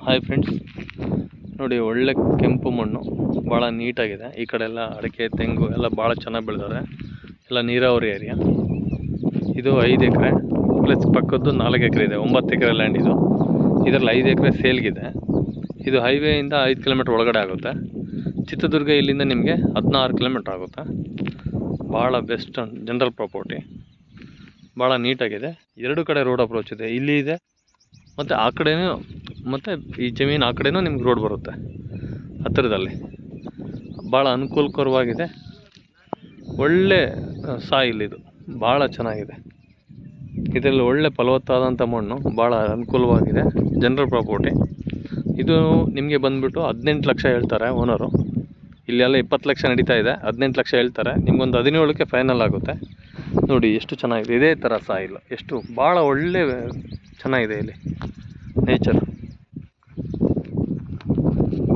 Hi friends, ನೋಡಿ ಒಳ್ಳೆ ಕೆಂಪು ಮಣ್ಣು ಭಾಳ ನೀಟಾಗಿದೆ. ಈ ಕಡೆ ಎಲ್ಲ ಅಡಿಕೆ ತೆಂಗು ಎಲ್ಲ ಭಾಳ ಚೆನ್ನಾಗಿ ಬೆಳೆದವ್ರೆ. ಎಲ್ಲ ನೀರಾವರಿ ಏರಿಯಾ. ಇದು 5 ಎಕರೆ ಪ್ಲಸ್ ಪಕ್ಕದ್ದು 4 ಎಕರೆ ಇದೆ. 9 ಎಕರೆ ಲ್ಯಾಂಡ್ ಇದು. ಇದರಲ್ಲಿ 5 ಎಕರೆ ಸೇಲ್ಗಿದೆ. ಇದು ಹೈವೇಯಿಂದ 5 ಕಿಲೋಮೀಟ್ರ್ ಒಳಗಡೆ ಆಗುತ್ತೆ. ಚಿತ್ರದುರ್ಗ ಇಲ್ಲಿಂದ ನಿಮಗೆ 16 ಕಿಲೋಮೀಟ್ರ್ ಆಗುತ್ತೆ. ಭಾಳ ಬೆಸ್ಟ್ ಜನರಲ್ ಪ್ರಾಪರ್ಟಿ, ಭಾಳ ನೀಟಾಗಿದೆ. 2 ಕಡೆ ರೋಡ್ ಅಪ್ರೋಚ್ ಇದೆ. ಇಲ್ಲಿ ಇದೆ ಮತ್ತು ಆ ಕಡೆನೂ, ಮತ್ತು ಈ ಜಮೀನು ಆ ಕಡೆನೂ ನಿಮ್ಗೆ ರೋಡ್ ಬರುತ್ತೆ ಹತ್ತಿರದಲ್ಲಿ. ಭಾಳ ಅನುಕೂಲಕರವಾಗಿದೆ. ಒಳ್ಳೆ ಸಾಯಿಲ್ ಇದು, ಭಾಳ ಚೆನ್ನಾಗಿದೆ. ಇದರಲ್ಲಿ ಒಳ್ಳೆ ಫಲವತ್ತಾದಂಥ ಮಣ್ಣು, ಭಾಳ ಅನುಕೂಲವಾಗಿದೆ. ಜನರಲ್ ಪ್ರಾಪರ್ಟಿ ಇದು. ನಿಮಗೆ ಬಂದುಬಿಟ್ಟು 18 ಲಕ್ಷ ಹೇಳ್ತಾರೆ ಓನರು. ಇಲ್ಲೆಲ್ಲ 20 ಲಕ್ಷ ನಡೀತಾ ಇದೆ. 18 ಲಕ್ಷ ಹೇಳ್ತಾರೆ. ನಿಮ್ಗೊಂದು 17ಕ್ಕೆ ಫೈನಲ್ ಆಗುತ್ತೆ. ನೋಡಿ ಎಷ್ಟು ಚೆನ್ನಾಗಿದೆ. ಇದೇ ಥರ ಸಾಯಿಲ್, ಎಷ್ಟು ಭಾಳ ಒಳ್ಳೆ ಚೆನ್ನಾಗಿದೆ ಇಲ್ಲಿ ನೇಚರ್.